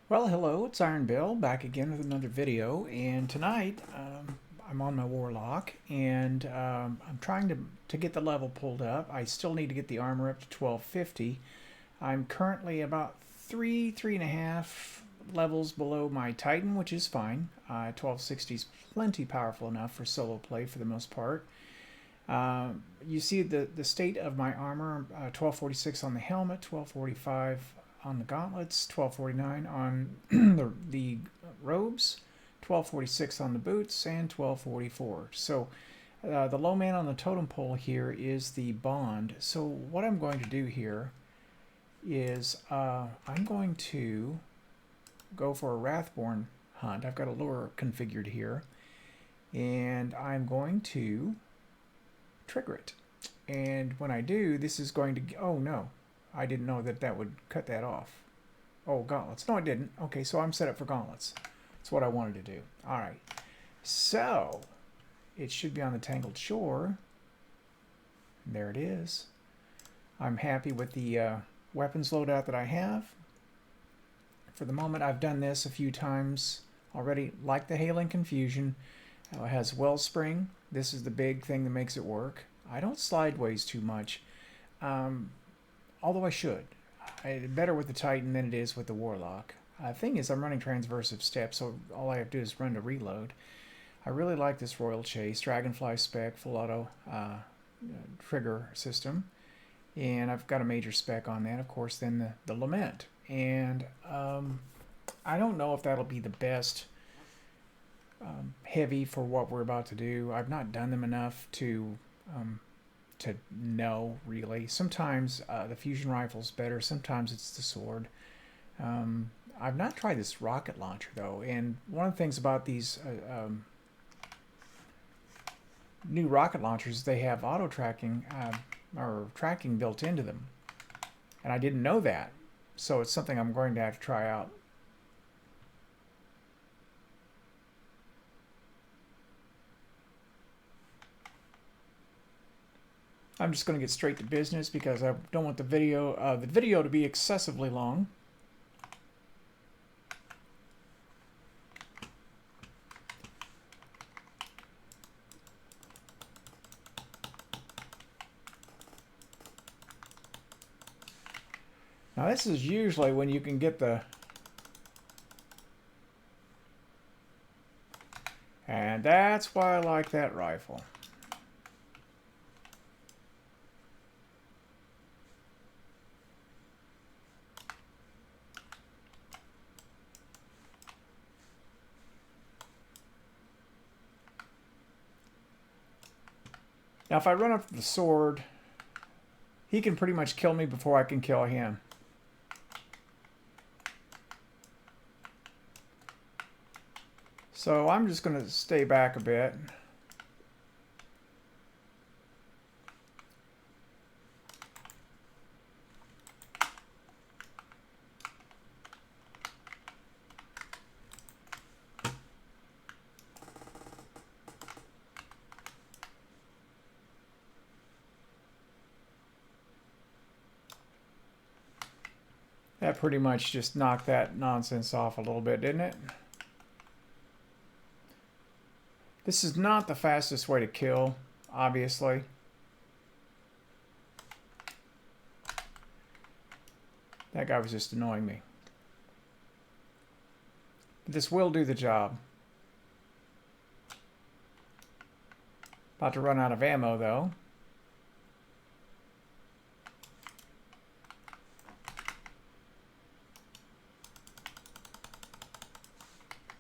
Well, hello, it's Iron Bill back again with another video, and tonight I'm on my Warlock, and I'm trying to get the level pulled up. I still need to get the armor up to 1250. I'm currently about three and a half levels below my Titan, which is fine. 1260 is plenty powerful enough for solo play for the most part. You see the state of my armor, 1246 on the helmet, 1245 on the gauntlets, 1249 on the robes, 1246 on the boots, and 1244. So the low man on the totem pole here is the bond. So what I'm going to do here is I'm going to go for a Wrathborn hunt. I've got a lure configured here, and I'm going to trigger it. And when I do, this is going to... Oh, no. I didn't know that that would cut that off. Oh, gauntlets. No, it didn't. Okay, so I'm set up for gauntlets. That's what I wanted to do. All right. So, it should be on the Tangled Shore. There it is. I'm happy with the weapons loadout that I have. For the moment, I've done this a few times already, like the Hailing Confusion. It has Wellspring. This is the big thing that makes it work. I don't slideways too much, although I should. Better with the Titan than it is with the Warlock. Thing is, I'm running transversive steps, so all I have to do is run to reload. I really like this Royal Chase, Dragonfly spec, full auto trigger system. And I've got a major spec on that, of course, then the Lament. And I don't know if that'll be the best heavy for what we're about to do. I've not done them enough to know, really. Sometimes the fusion rifle's better, sometimes it's the sword. I've not tried this rocket launcher, though, and one of the things about these new rocket launchers, they have auto tracking or tracking built into them, and I didn't know that, so it's something I'm going to have to try out. I'm just going to get straight to business because I don't want the video to be excessively long. Now this is usually when you can get the... And that's why I like that rifle. Now if I run up to the sword, he can pretty much kill me before I can kill him. So I'm just going to stay back a bit. That pretty much just knocked that nonsense off a little bit, didn't it? This is not the fastest way to kill, obviously. That guy was just annoying me. But this will do the job. About to run out of ammo, though.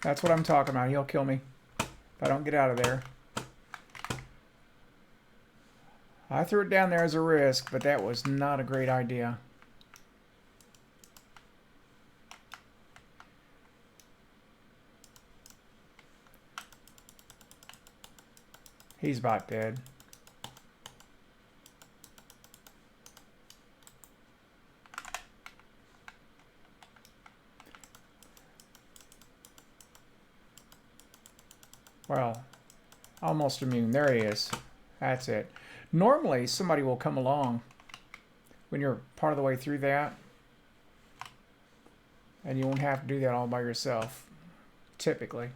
That's what I'm talking about. He'll kill me if I don't get out of there. I threw it down there as a risk, but that was not a great idea. He's about dead. Well, almost immune. There he is. That's it. Normally, somebody will come along when you're part of the way through that And you won't have to do that all by yourself, typically.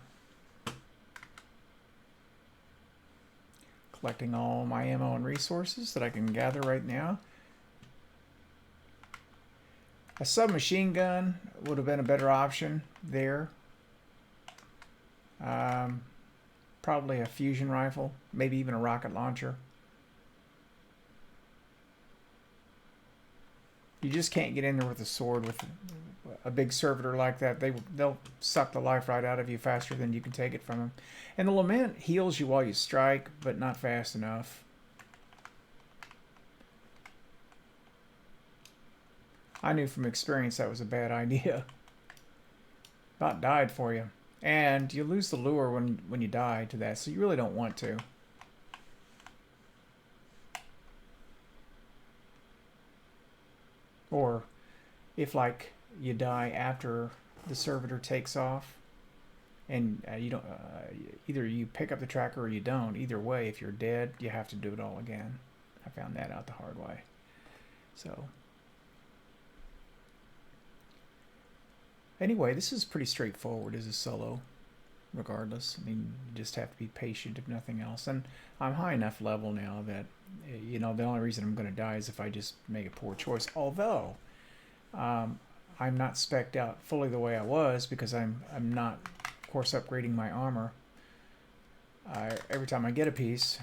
Collecting all my ammo and resources that I can gather right now. A submachine gun would have been a better option there. Probably a fusion rifle, maybe even a rocket launcher. You just can't get in there with a sword with a big servitor like that. They'll suck the life right out of you faster than you can take it from them. And the Lament heals you while you strike, but not fast enough. I knew from experience that was a bad idea. About died for you. And you lose the lure when you die to that, so you really don't want to. Or if, like, you die after the servitor takes off, and you don't, either you pick up the tracker or you don't. Either way, if you're dead, you have to do it all again. I found that out the hard way. So anyway, this is pretty straightforward as a solo, regardless. I mean, you just have to be patient if nothing else. And I'm high enough level now that, you know, the only reason I'm going to die is if I just make a poor choice. Although, I'm not spec'd out fully the way I was because I'm not, of course, upgrading my armor. Every time I get a piece,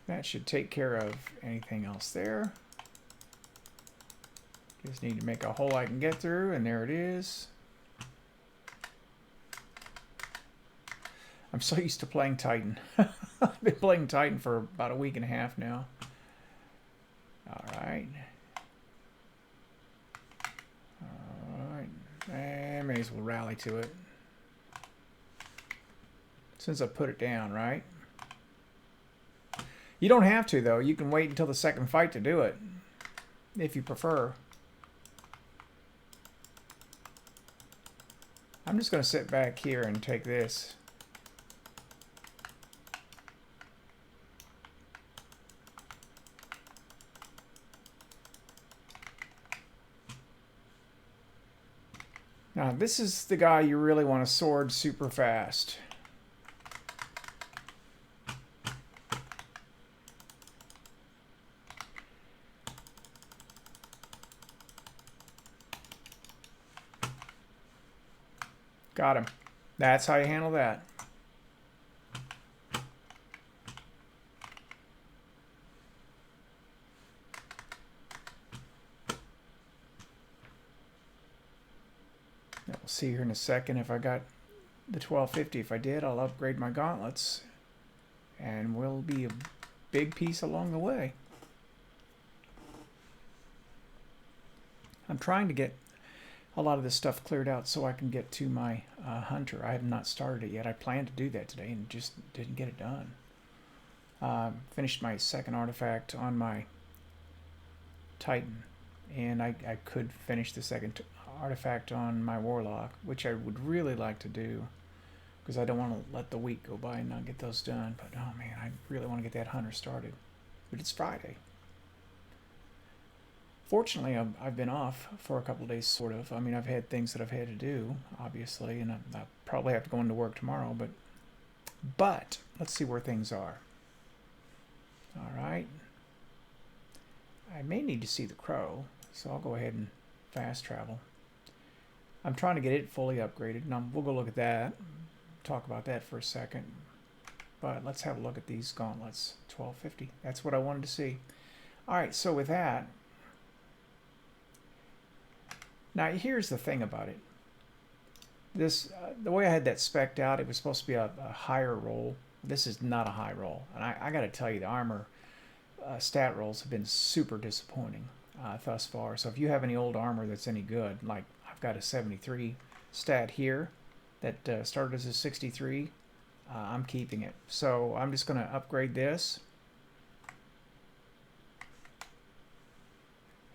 that should take care of anything else there. Just need to make a hole I can get through, and there it is. I'm so used to playing Titan. I've been playing Titan for about a week and a half now. Alright. Alright. I may as well rally to it. Since I put it down, right? You don't have to, though. You can wait until the second fight to do it, if you prefer. I'm just going to sit back here and take this. Now, this is the guy you really want to sword super fast. Got him. That's how you handle that. We'll see here in a second if I got the 1250. If I did, I'll upgrade my gauntlets, and we'll be a big piece along the way. I'm trying to get a lot of this stuff cleared out so I can get to my hunter. I have not started it yet. I planned to do that today and just didn't get it done. Finished my second artifact on my Titan, and I could finish the second artifact on my Warlock, which I would really like to do because I don't want to let the week go by and not get those done. But oh man, I really want to get that hunter started. But it's Friday. Fortunately, I've been off for a couple of days, sort of. I mean, I've had things that I've had to do, obviously, and I probably have to go into work tomorrow, but let's see where things are. All right. I may need to see the crow, so I'll go ahead and fast travel. I'm trying to get it fully upgraded. Now, we'll go look at that, talk about that for a second. But let's have a look at these gauntlets. 1250. That's what I wanted to see. All right, so with that, now here's the thing about it. This the way I had that spec'd out, it was supposed to be a higher roll. This is not a high roll, and I got to tell you, the armor stat rolls have been super disappointing thus far. So if you have any old armor that's any good, like I've got a 73 stat here that started as a 63, I'm keeping it. So I'm just going to upgrade this.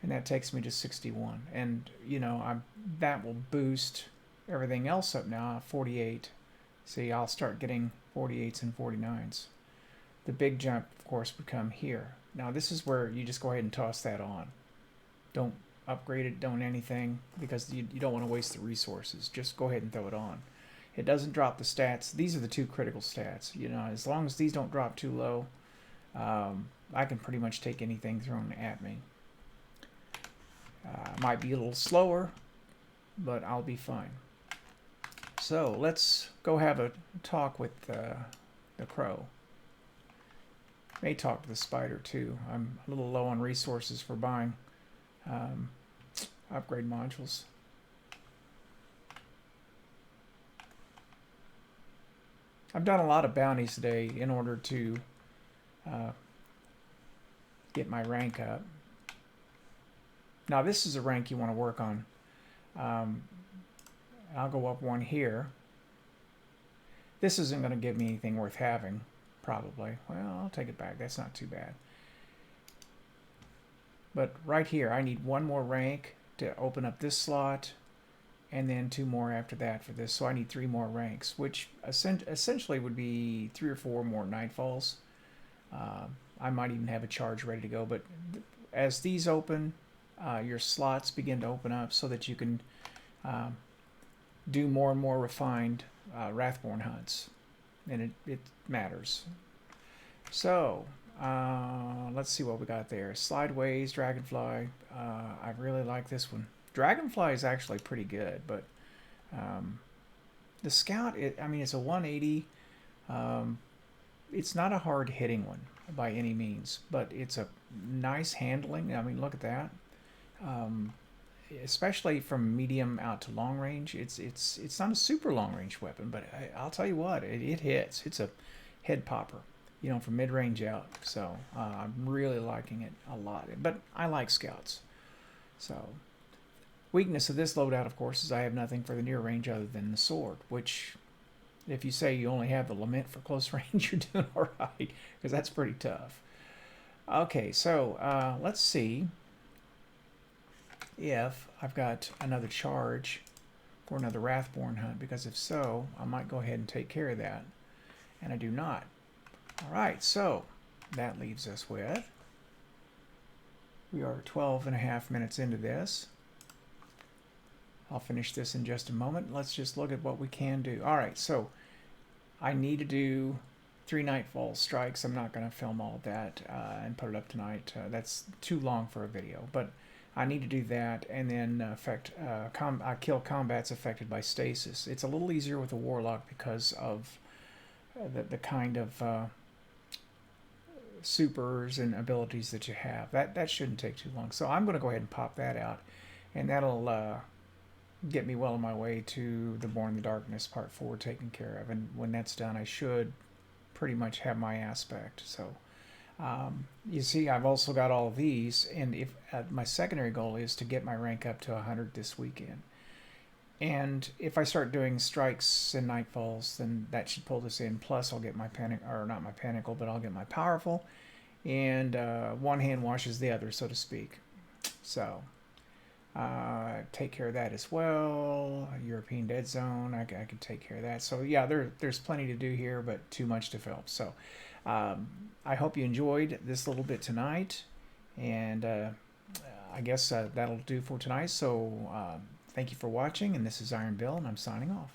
And that takes me to 61. And, you know, that will boost everything else up now, 48. See, I'll start getting 48s and 49s. The big jump, of course, would come here. Now, this is where you just go ahead and toss that on. Don't upgrade it, don't anything, because you don't want to waste the resources. Just go ahead and throw it on. It doesn't drop the stats. These are the two critical stats. You know, as long as these don't drop too low, I can pretty much take anything thrown at me. Might be a little slower, but I'll be fine. So let's go have a talk with the crow. May talk to the spider too. I'm a little low on resources for buying upgrade modules. I've done a lot of bounties today in order to get my rank up. Now this is a rank you want to work on. I'll go up one here. This isn't going to give me anything worth having, probably. Well, I'll take it back. That's not too bad. But right here, I need one more rank to open up this slot, and then 2 more after that for this. So I need 3 more ranks, which essentially would be 3 or 4 more Nightfalls. I might even have a charge ready to go. But as these open, your slots begin to open up so that you can do more and more refined Wrathborn hunts, and it matters. So let's see what we got there. Slideways, Dragonfly. I really like this one. Dragonfly is actually pretty good, but the Scout, I mean, it's a 180. It's not a hard hitting one by any means, but it's a nice handling. I mean, look at that. Especially from medium out to long range, it's not a super long range weapon, but I'll tell you what, it hits. It's a head popper, you know, from mid range out. So I'm really liking it a lot. But I like Scouts. So weakness of this loadout, of course, is I have nothing for the near range other than the sword, which, if you say you only have the Lament for close range, you're doing all right, because that's pretty tough. Okay, so let's see if I've got another charge for another Wrathborn hunt, because if so, I might go ahead and take care of that, and I do not. All right, so that leaves us with, we are 12.5 minutes into this. I'll finish this in just a moment. Let's just look at what we can do. All right, so I need to do 3 Nightfall strikes. I'm not going to film all of that and put it up tonight. That's too long for a video, but I need to do that, and then kill combats affected by stasis. It's a little easier with a Warlock because of the kind of supers and abilities that you have. That shouldn't take too long. So I'm going to go ahead and pop that out, and that'll get me well on my way to the Born in the Darkness Part 4 taken care of. And when that's done, I should pretty much have my aspect. So you see, I've also got all of these, and if my secondary goal is to get my rank up to 100 this weekend. And if I start doing strikes and Nightfalls, then that should pull this in. Plus, I'll get my or not my Pinnacle, but I'll get my Powerful, and one hand washes the other, so to speak. So take care of that as well. European Dead Zone, I could take care of that. So yeah, there's plenty to do here, but too much to film. So I hope you enjoyed this little bit tonight, and I guess that'll do for tonight. So thank you for watching, and this is Iron Bill, and I'm signing off.